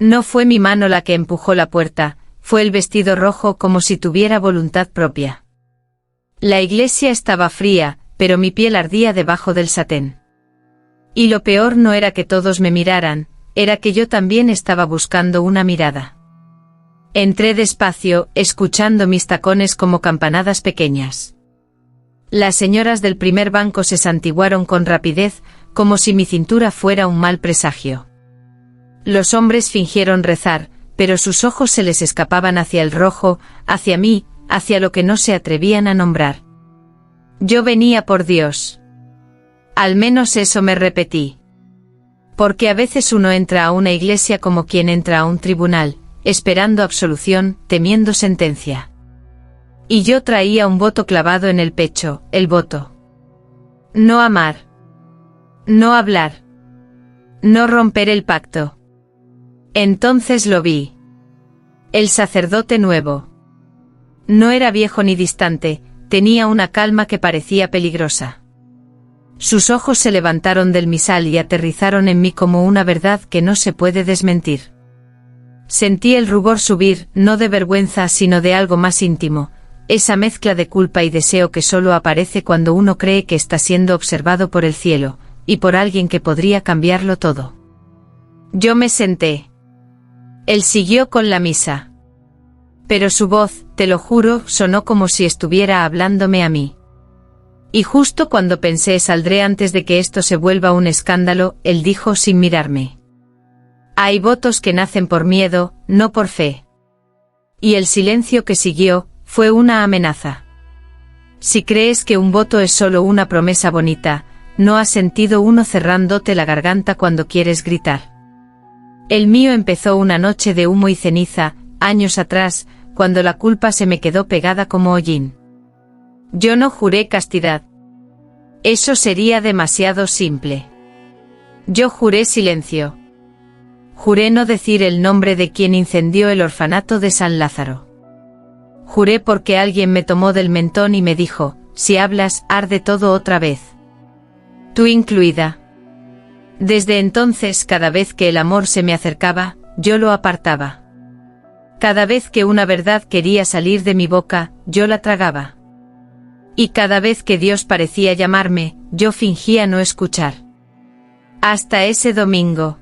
No fue mi mano la que empujó la puerta, fue el vestido rojo como si tuviera voluntad propia. La iglesia estaba fría, pero mi piel ardía debajo del satén. Y lo peor no era que todos me miraran, era que yo también estaba buscando una mirada. Entré despacio, escuchando mis tacones como campanadas pequeñas. Las señoras del primer banco se santiguaron con rapidez, como si mi cintura fuera un mal presagio. Los hombres fingieron rezar, pero sus ojos se les escapaban hacia el rojo, hacia mí, hacia lo que no se atrevían a nombrar. Yo venía por Dios. Al menos eso me repetí. Porque a veces uno entra a una iglesia como quien entra a un tribunal, esperando absolución, temiendo sentencia. Y yo traía un voto clavado en el pecho, el voto. No amar. No hablar. No romper el pacto. Entonces lo vi. El sacerdote nuevo. No era viejo ni distante, tenía una calma que parecía peligrosa. Sus ojos se levantaron del misal y aterrizaron en mí como una verdad que no se puede desmentir. Sentí el rubor subir, no de vergüenza sino de algo más íntimo, esa mezcla de culpa y deseo que solo aparece cuando uno cree que está siendo observado por el cielo, y por alguien que podría cambiarlo todo. Yo me senté. Él siguió con la misa. Pero su voz, te lo juro, sonó como si estuviera hablándome a mí. Y justo cuando pensé saldré antes de que esto se vuelva un escándalo, él dijo sin mirarme. Hay votos que nacen por miedo, no por fe. Y el silencio que siguió, fue una amenaza. Si crees que un voto es solo una promesa bonita, ¿no has sentido uno cerrándote la garganta cuando quieres gritar? El mío empezó una noche de humo y ceniza, años atrás, cuando la culpa se me quedó pegada como hollín. Yo no juré castidad. Eso sería demasiado simple. Yo juré silencio. Juré no decir el nombre de quien incendió el orfanato de San Lázaro. Juré porque alguien me tomó del mentón y me dijo, si hablas, arde todo otra vez. Tú incluida. Desde entonces, cada vez que el amor se me acercaba, yo lo apartaba. Cada vez que una verdad quería salir de mi boca, yo la tragaba. Y cada vez que Dios parecía llamarme, yo fingía no escuchar. Hasta ese domingo.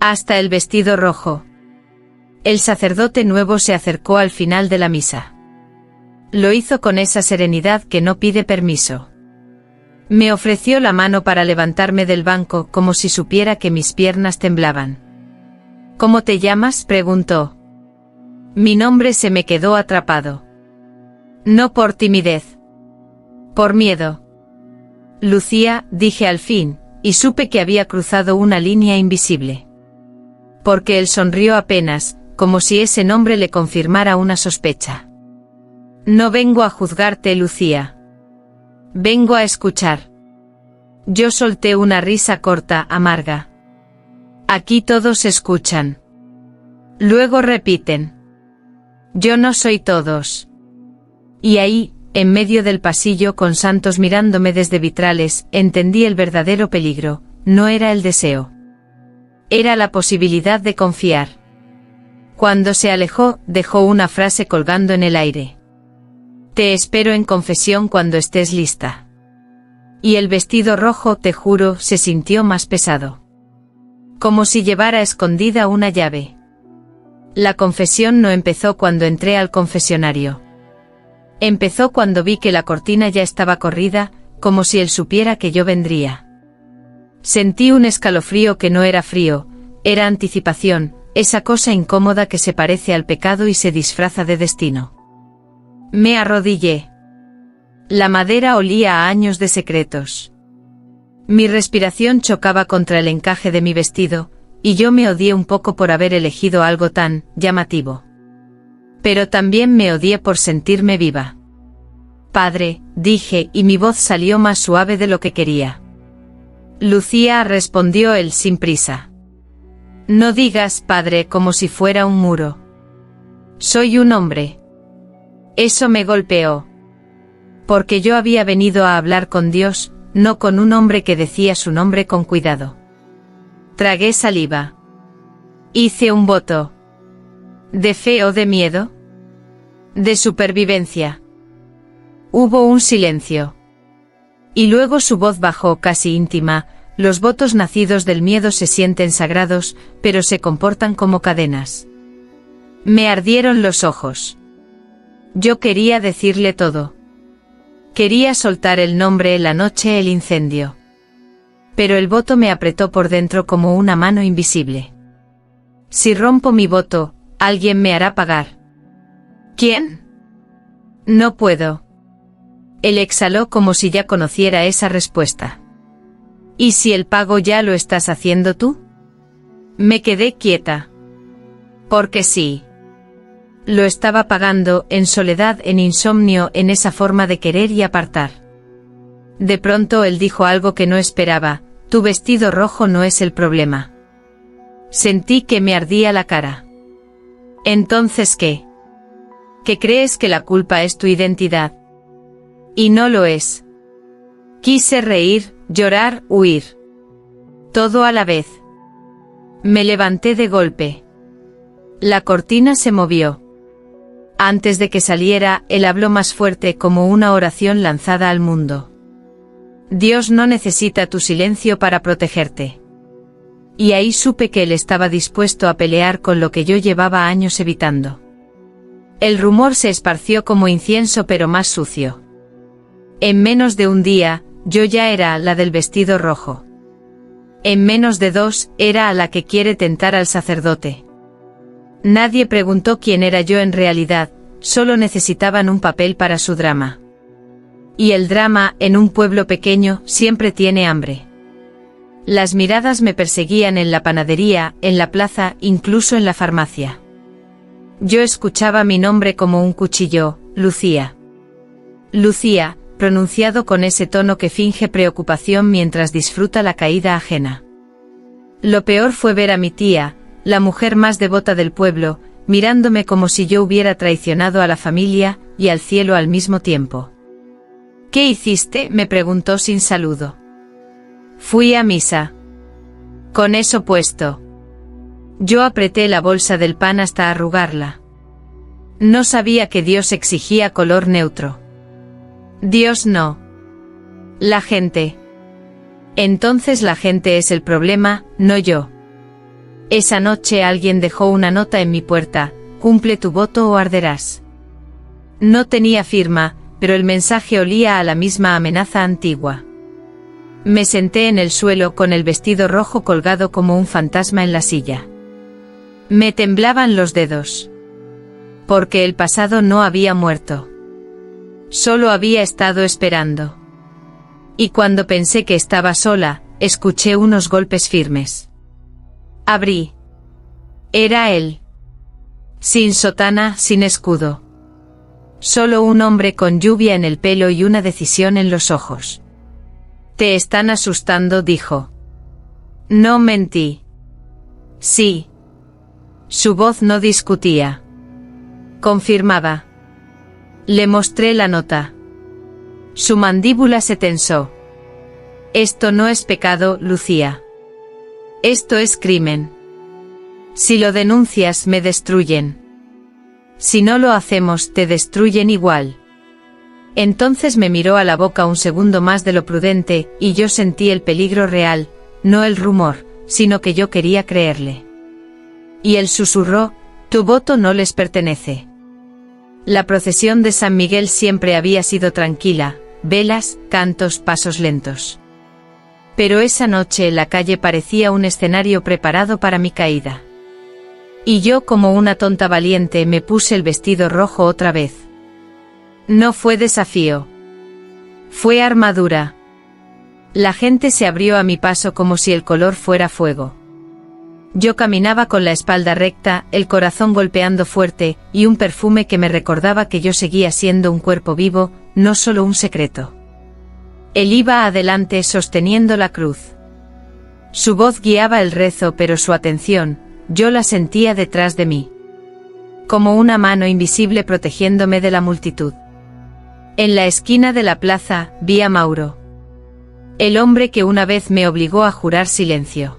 Hasta el vestido rojo. El sacerdote nuevo se acercó al final de la misa. Lo hizo con esa serenidad que no pide permiso. Me ofreció la mano para levantarme del banco como si supiera que mis piernas temblaban. ¿Cómo te llamas?, preguntó. Mi nombre se me quedó atrapado. No por timidez. Por miedo. Lucía, dije al fin, y supe que había cruzado una línea invisible. Porque él sonrió apenas, como si ese nombre le confirmara una sospecha. No vengo a juzgarte, Lucía. Vengo a escuchar. Yo solté una risa corta, amarga. Aquí todos escuchan. Luego repiten. Yo no soy todos. Y ahí, en medio del pasillo con santos mirándome desde vitrales, entendí el verdadero peligro, no era el deseo. Era la posibilidad de confiar. Cuando se alejó, dejó una frase colgando en el aire. Te espero en confesión cuando estés lista. Y el vestido rojo, te juro, se sintió más pesado. Como si llevara escondida una llave. La confesión no empezó cuando entré al confesionario. Empezó cuando vi que la cortina ya estaba corrida, como si él supiera que yo vendría. Sentí un escalofrío que no era frío, era anticipación, esa cosa incómoda que se parece al pecado y se disfraza de destino. Me arrodillé. La madera olía a años de secretos. Mi respiración chocaba contra el encaje de mi vestido, y yo me odié un poco por haber elegido algo tan llamativo. Pero también me odié por sentirme viva. Padre, dije, y mi voz salió más suave de lo que quería. Lucía, respondió él sin prisa. No digas padre como si fuera un muro. Soy un hombre. Eso me golpeó. Porque yo había venido a hablar con Dios, no con un hombre que decía su nombre con cuidado. Tragué saliva. Hice un voto. ¿De fe o de miedo? De supervivencia. Hubo un silencio. Y luego su voz bajó casi íntima: los votos nacidos del miedo se sienten sagrados, pero se comportan como cadenas. Me ardieron los ojos. Yo quería decirle todo. Quería soltar el nombre, la noche, el incendio. Pero el voto me apretó por dentro como una mano invisible. Si rompo mi voto, alguien me hará pagar. ¿Quién? No puedo. Él exhaló como si ya conociera esa respuesta. ¿Y si el pago ya lo estás haciendo tú? Me quedé quieta. Porque sí. Lo estaba pagando, en soledad, en insomnio, en esa forma de querer y apartar. De pronto él dijo algo que no esperaba: tu vestido rojo no es el problema. Sentí que me ardía la cara. ¿Entonces qué? ¿Que crees que la culpa es tu identidad? Y no lo es. Quise reír, llorar, huir. Todo a la vez. Me levanté de golpe. La cortina se movió. Antes de que saliera, él habló más fuerte, como una oración lanzada al mundo. Dios no necesita tu silencio para protegerte. Y ahí supe que él estaba dispuesto a pelear con lo que yo llevaba años evitando. El rumor se esparció como incienso, pero más sucio. En menos de un día, yo ya era la del vestido rojo. En menos de 2, era a la que quiere tentar al sacerdote. Nadie preguntó quién era yo en realidad, solo necesitaban un papel para su drama. Y el drama, en un pueblo pequeño, siempre tiene hambre. Las miradas me perseguían en la panadería, en la plaza, incluso en la farmacia. Yo escuchaba mi nombre como un cuchillo: Lucía. Lucía, pronunciado con ese tono que finge preocupación mientras disfruta la caída ajena. Lo peor fue ver a mi tía, la mujer más devota del pueblo, mirándome como si yo hubiera traicionado a la familia y al cielo al mismo tiempo. ¿Qué hiciste?, me preguntó sin saludo. Fui a misa. Con eso puesto. Yo apreté la bolsa del pan hasta arrugarla. No sabía que Dios exigía color neutro. Dios no. La gente. Entonces la gente es el problema, no yo. Esa noche alguien dejó una nota en mi puerta: cumple tu voto o arderás. No tenía firma, pero el mensaje olía a la misma amenaza antigua. Me senté en el suelo con el vestido rojo colgado como un fantasma en la silla. Me temblaban los dedos. Porque el pasado no había muerto. Solo había estado esperando. Y cuando pensé que estaba sola, escuché unos golpes firmes. Abrí. Era él. Sin sotana, sin escudo. Solo un hombre con lluvia en el pelo y una decisión en los ojos. «Te están asustando», dijo. No mentí. Sí. Su voz no discutía. Confirmaba. Le mostré la nota. Su mandíbula se tensó. Esto no es pecado, Lucía. Esto es crimen. Si lo denuncias, me destruyen. Si no lo hacemos, te destruyen igual. Entonces me miró a la boca un segundo más de lo prudente, y yo sentí el peligro real, no el rumor, sino que yo quería creerle. Y él susurró: tu voto no les pertenece. La procesión de San Miguel siempre había sido tranquila: velas, cantos, pasos lentos. Pero esa noche la calle parecía un escenario preparado para mi caída. Y yo, como una tonta valiente, me puse el vestido rojo otra vez. No fue desafío. Fue armadura. La gente se abrió a mi paso como si el color fuera fuego. Yo caminaba con la espalda recta, el corazón golpeando fuerte, y un perfume que me recordaba que yo seguía siendo un cuerpo vivo, no solo un secreto. Él iba adelante sosteniendo la cruz. Su voz guiaba el rezo, pero su atención, yo la sentía detrás de mí. Como una mano invisible protegiéndome de la multitud. En la esquina de la plaza, vi a Mauro. El hombre que una vez me obligó a jurar silencio.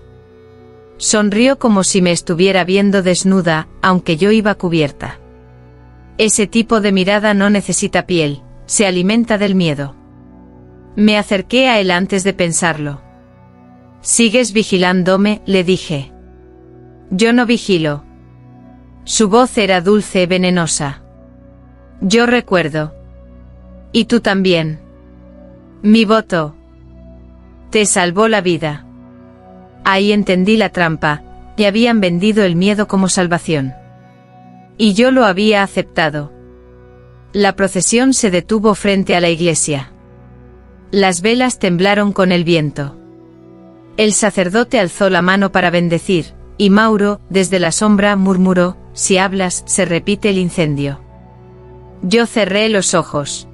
Sonrió como si me estuviera viendo desnuda, aunque yo iba cubierta. Ese tipo de mirada no necesita piel, se alimenta del miedo. Me acerqué a él antes de pensarlo. ¿Sigues vigilándome?, le dije. Yo no vigilo. Su voz era dulce, venenosa. Yo recuerdo. Y tú también. Mi voto te salvó la vida. Ahí entendí la trampa, y habían vendido el miedo como salvación. Y yo lo había aceptado. La procesión se detuvo frente a la iglesia. Las velas temblaron con el viento. El sacerdote alzó la mano para bendecir, y Mauro, desde la sombra, murmuró: si hablas, se repite el incendio. Yo cerré los ojos.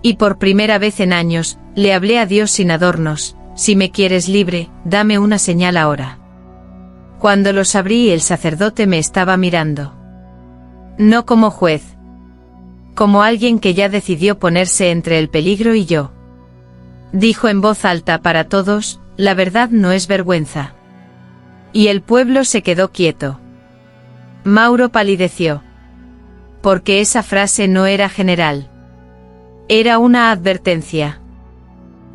Y por primera vez en años, le hablé a Dios sin adornos: si me quieres libre, dame una señal ahora. Cuando los abrí, el sacerdote me estaba mirando. No como juez. Como alguien que ya decidió ponerse entre el peligro y yo. Dijo en voz alta para todos: la verdad no es vergüenza. Y el pueblo se quedó quieto. Mauro palideció. Porque esa frase no era general. Era una advertencia.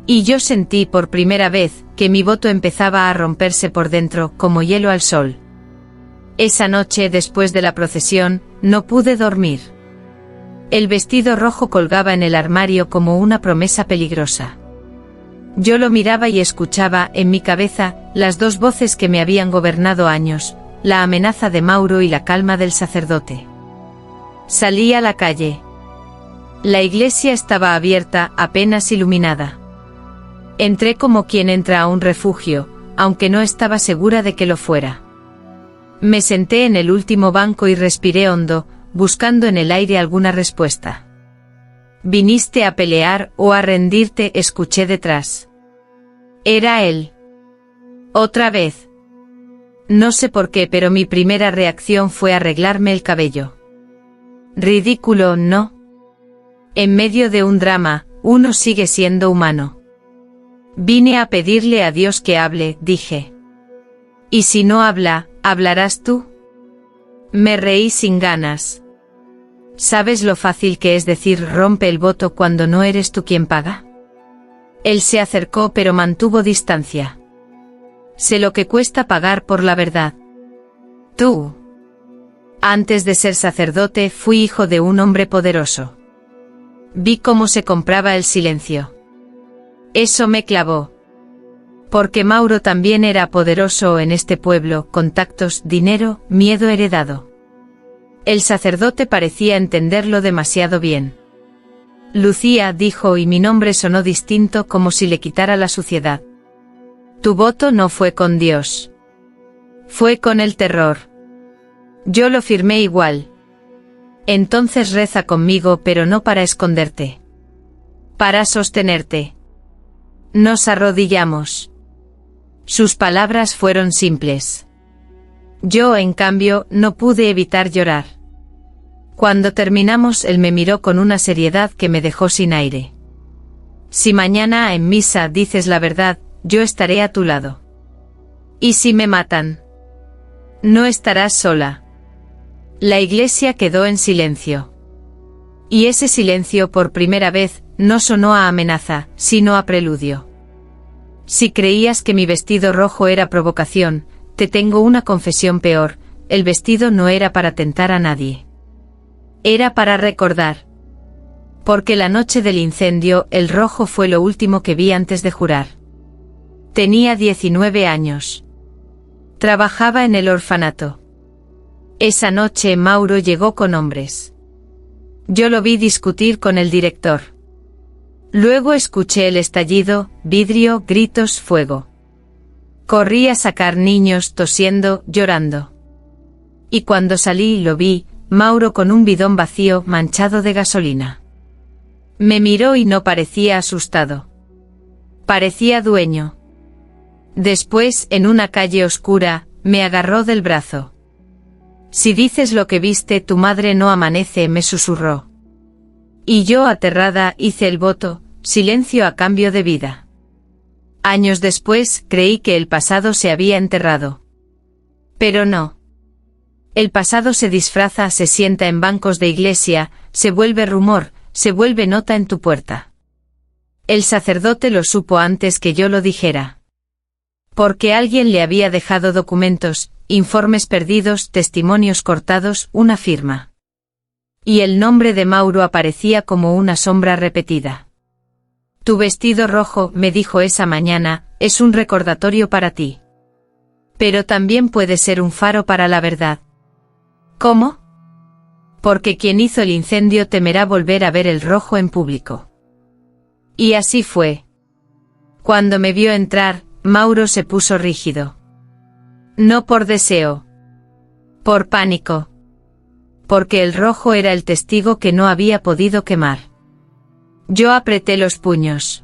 Y yo sentí por primera vez que mi voto empezaba a romperse por dentro como hielo al sol. Esa noche, después de la procesión, no pude dormir. El vestido rojo colgaba en el armario como una promesa peligrosa. Yo lo miraba y escuchaba, en mi cabeza, las dos voces que me habían gobernado años, la amenaza de Mauro y la calma del sacerdote. Salí a la calle. La iglesia estaba abierta, apenas iluminada. Entré como quien entra a un refugio, aunque no estaba segura de que lo fuera. Me senté en el último banco y respiré hondo, buscando en el aire alguna respuesta. ¿Viniste a pelear o a rendirte?, escuché detrás. Era él. Otra vez. No sé por qué, pero mi primera reacción fue arreglarme el cabello. Ridículo, ¿no? En medio de un drama, uno sigue siendo humano. Vine a pedirle a Dios que hable, dije. ¿Y si no habla, hablarás tú? Me reí sin ganas. ¿Sabes lo fácil que es decir rompe el voto cuando no eres tú quien paga? Él se acercó pero mantuvo distancia. Sé lo que cuesta pagar por la verdad. Tú. Antes de ser sacerdote fui hijo de un hombre poderoso. Vi cómo se compraba el silencio. Eso me clavó. Porque Mauro también era poderoso en este pueblo: contactos, dinero, miedo heredado. El sacerdote parecía entenderlo demasiado bien. Lucía, dijo, y mi nombre sonó distinto, como si le quitara la suciedad. Tu voto no fue con Dios. Fue con el terror. Yo lo firmé igual. Entonces reza conmigo, pero no para esconderte. Para sostenerte. Nos arrodillamos. Sus palabras fueron simples. Yo, en cambio, no pude evitar llorar. Cuando terminamos, él me miró con una seriedad que me dejó sin aire. Si mañana en misa dices la verdad, yo estaré a tu lado. ¿Y si me matan? No estarás sola. La iglesia quedó en silencio. Y ese silencio, por primera vez, no sonó a amenaza, sino a preludio. Si creías que mi vestido rojo era provocación, te tengo una confesión peor: el vestido no era para tentar a nadie. Era para recordar. Porque la noche del incendio, el rojo fue lo último que vi antes de jurar. Tenía 19 años. Trabajaba en el orfanato. Esa noche Mauro llegó con hombres. Yo lo vi discutir con el director. Luego escuché el estallido, vidrio, gritos, fuego. Corrí a sacar niños tosiendo, llorando. Y cuando salí lo vi, Mauro con un bidón vacío manchado de gasolina. Me miró y no parecía asustado. Parecía dueño. Después, en una calle oscura, me agarró del brazo. Si dices lo que viste, tu madre no amanece, me susurró. Y yo, aterrada, hice el voto: silencio a cambio de vida. Años después, creí que el pasado se había enterrado. Pero no. El pasado se disfraza, se sienta en bancos de iglesia, se vuelve rumor, se vuelve nota en tu puerta. El sacerdote lo supo antes que yo lo dijera. Porque alguien le había dejado documentos, informes perdidos, testimonios cortados, una firma. Y el nombre de Mauro aparecía como una sombra repetida. Tu vestido rojo, me dijo esa mañana, es un recordatorio para ti. Pero también puede ser un faro para la verdad. ¿Cómo? Porque quien hizo el incendio temerá volver a ver el rojo en público. Y así fue. Cuando me vio entrar, Mauro se puso rígido. No por deseo. Por pánico. Porque el rojo era el testigo que no había podido quemar. Yo apreté los puños.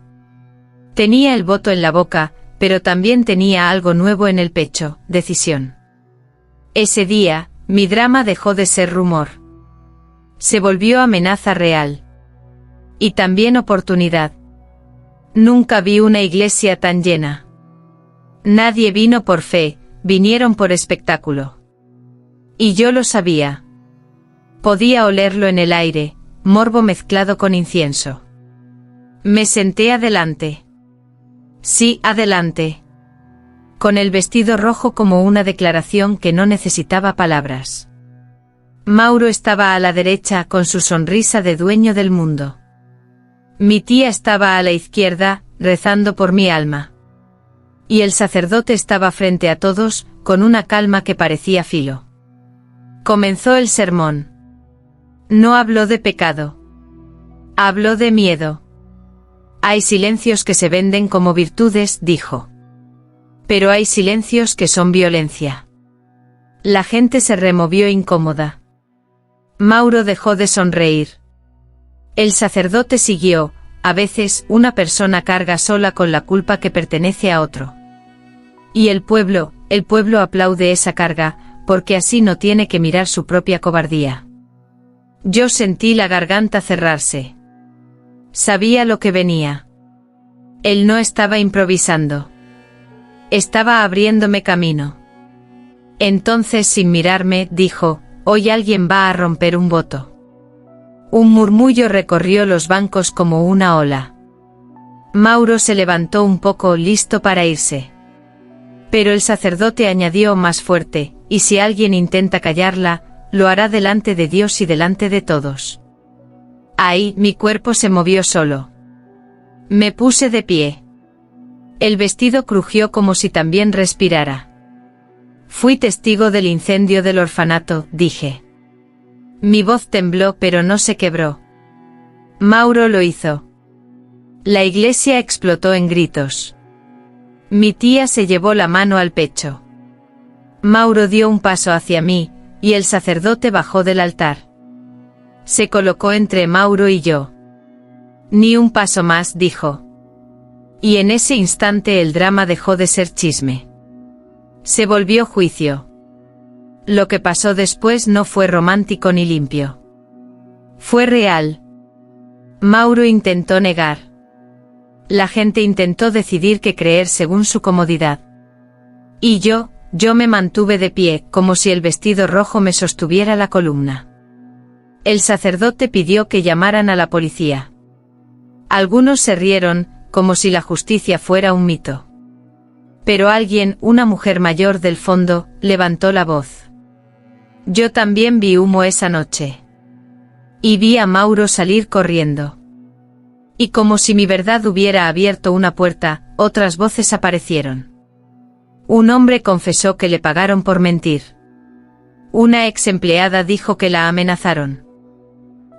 Tenía el voto en la boca, pero también tenía algo nuevo en el pecho, decisión. Ese día, mi drama dejó de ser rumor. Se volvió amenaza real. Y también oportunidad. Nunca vi una iglesia tan llena. Nadie vino por fe, vinieron por espectáculo. Y yo lo sabía. Podía olerlo en el aire, morbo mezclado con incienso. Me senté adelante. Sí, adelante. Con el vestido rojo como una declaración que no necesitaba palabras. Mauro estaba a la derecha con su sonrisa de dueño del mundo. Mi tía estaba a la izquierda, rezando por mi alma. Y el sacerdote estaba frente a todos, con una calma que parecía filo. Comenzó el sermón. No habló de pecado. Habló de miedo. Hay silencios que se venden como virtudes, dijo. Pero hay silencios que son violencia. La gente se removió incómoda. Mauro dejó de sonreír. El sacerdote siguió, a veces una persona carga sola con la culpa que pertenece a otro. Y el pueblo aplaude esa carga, porque así no tiene que mirar su propia cobardía. Yo sentí la garganta cerrarse. Sabía lo que venía. Él no estaba improvisando. Estaba abriéndome camino. Entonces, sin mirarme, dijo, hoy alguien va a romper un voto. Un murmullo recorrió los bancos como una ola. Mauro se levantó un poco, listo para irse. Pero el sacerdote añadió más fuerte, y si alguien intenta callarla, lo hará delante de Dios y delante de todos. Ahí, mi cuerpo se movió solo. Me puse de pie. El vestido crujió como si también respirara. Fui testigo del incendio del orfanato, dije. Mi voz tembló pero no se quebró. Mauro lo hizo. La iglesia explotó en gritos. Mi tía se llevó la mano al pecho. Mauro dio un paso hacia mí, y el sacerdote bajó del altar. Se colocó entre Mauro y yo. Ni un paso más, dijo. Y en ese instante el drama dejó de ser chisme. Se volvió juicio. Lo que pasó después no fue romántico ni limpio. Fue real. Mauro intentó negar. La gente intentó decidir qué creer según su comodidad. Y yo me mantuve de pie, como si el vestido rojo me sostuviera la columna. El sacerdote pidió que llamaran a la policía. Algunos se rieron, como si la justicia fuera un mito. Pero alguien, una mujer mayor del fondo, levantó la voz. Yo también vi humo esa noche. Y vi a Mauro salir corriendo. Y como si mi verdad hubiera abierto una puerta, otras voces aparecieron. Un hombre confesó que le pagaron por mentir. Una ex empleada dijo que la amenazaron.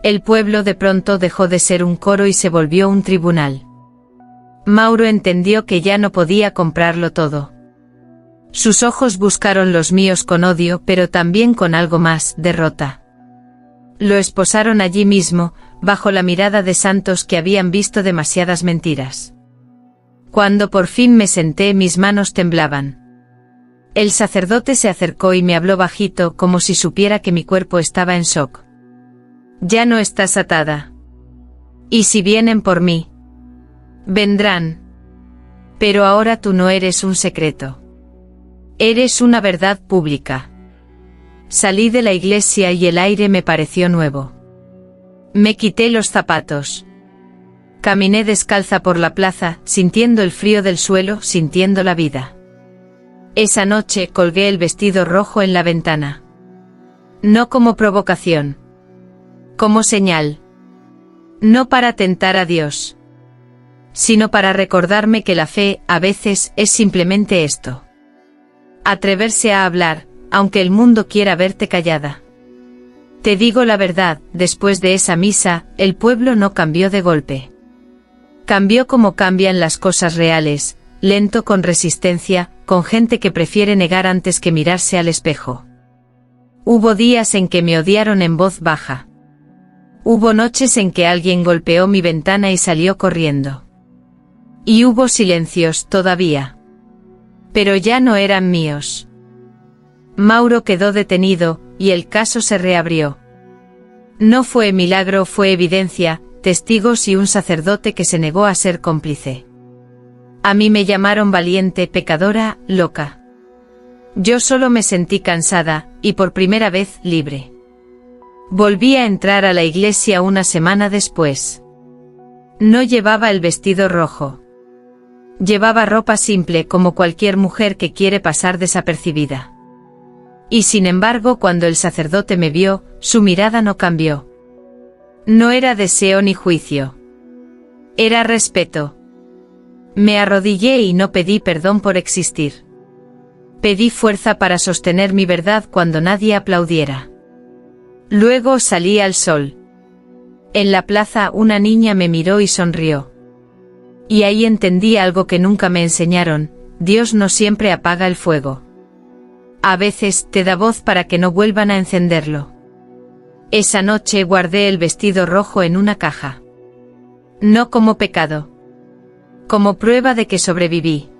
El pueblo de pronto dejó de ser un coro y se volvió un tribunal. Mauro entendió que ya no podía comprarlo todo. Sus ojos buscaron los míos con odio, pero también con algo más, derrota. Lo esposaron allí mismo, bajo la mirada de santos que habían visto demasiadas mentiras. Cuando por fin me senté, mis manos temblaban. El sacerdote se acercó y me habló bajito, como si supiera que mi cuerpo estaba en shock. Ya no estás atada. ¿Y si vienen por mí? Vendrán. Pero ahora tú no eres un secreto. Eres una verdad pública. Salí de la iglesia y el aire me pareció nuevo. Me quité los zapatos. Caminé descalza por la plaza, sintiendo el frío del suelo, sintiendo la vida. Esa noche colgué el vestido rojo en la ventana. No como provocación. Como señal. No para tentar a Dios. Sino para recordarme que la fe, a veces, es simplemente esto. Atreverse a hablar, aunque el mundo quiera verte callada. Te digo la verdad, después de esa misa, el pueblo no cambió de golpe. Cambió como cambian las cosas reales, lento, con resistencia, con gente que prefiere negar antes que mirarse al espejo. Hubo días en que me odiaron en voz baja. Hubo noches en que alguien golpeó mi ventana y salió corriendo. Y hubo silencios todavía. Pero ya no eran míos. Mauro quedó detenido, y el caso se reabrió. No fue milagro, fue evidencia, testigos y un sacerdote que se negó a ser cómplice. A mí me llamaron valiente, pecadora, loca. Yo solo me sentí cansada, y por primera vez libre. Volví a entrar a la iglesia una semana después. No llevaba el vestido rojo. Llevaba ropa simple como cualquier mujer que quiere pasar desapercibida. Y sin embargo, cuando el sacerdote me vio, su mirada no cambió. No era deseo ni juicio. Era respeto. Me arrodillé y no pedí perdón por existir. Pedí fuerza para sostener mi verdad cuando nadie aplaudiera. Luego salí al sol. En la plaza una niña me miró y sonrió. Y ahí entendí algo que nunca me enseñaron: Dios no siempre apaga el fuego. A veces te da voz para que no vuelvan a encenderlo. Esa noche guardé el vestido rojo en una caja. No como pecado. Como prueba de que sobreviví.